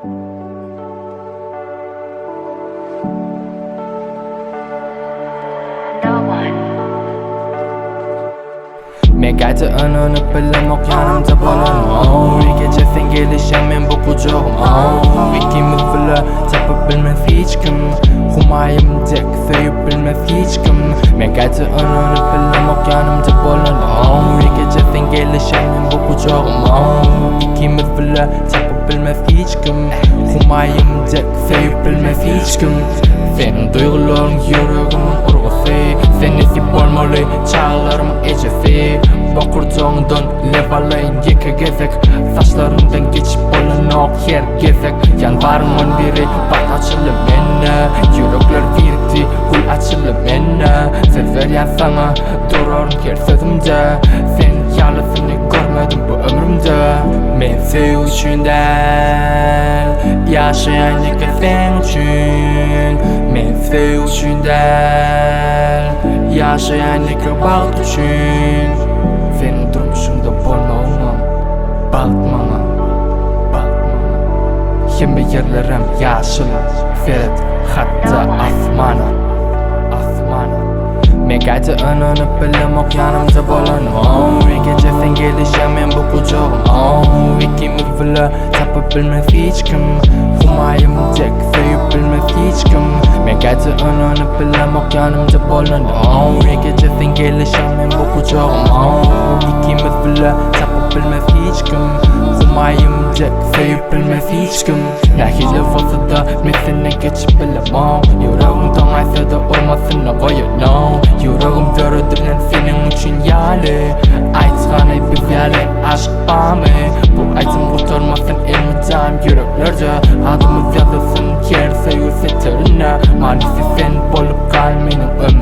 Men gayta önünüp bilemek yanımda bolan Bir gece sen gelişen men bu kucağım İkimiz bile tapıp bilmez hiç kim Humayım dek söyüp bilmez hiç kim Men gayta önünüp bilemek yanımda bolan Bir gece sen gelişen men bu kucağım İkimiz bile tapıp bilmez hiç kim Humayım dek söyüp bilmez hiç kim Senin duyguların yüreğimin urgusu Sen esip olmalı çağlarımın ecesi Bokurduğundan levalayın yeke gezek Saçlarımdan geçip olan ok yer gezek Yanvarımın biri bak açılı menne Yürekler birikti hul açılı menne Söz veren sana durarım her sözümde Sen yalısını görmedim bu ömrümde Men sev üçün değil Yaşayanlık sen üçün Men sev üçün değil Yaşayanlık bağlı üçün Senin durmuşunda bolmağına Baltmana Yeme yerlerim yaşıl Ferit hatta asmana Men gayta önünüp bilemek yanımda bolan Bir gece sen gelişen men bu kucağım İkimiz bile tapıp bilmez hiç kim Humayım tek söyüp bilmez hiç kim Men gayta önünüp bilemek yanımda bolan Bir gece sen gelişen men bu kucağım İkimiz bile tapıp bilmez hiç kim Humayım tek söyüp bilmez hiç kim Nahili olsa da men seni geçip bilemem Yüreğimden aysa da olmasına koyulam Yüreğim dörüdülen senin için yali Aytğanı bir yali aşk bağımı Bu aytım kurtarmasın elmidam yüreklerce Adımız yazılsın yer sevgisi terine Maalesef sen bolup kal benim ömrüm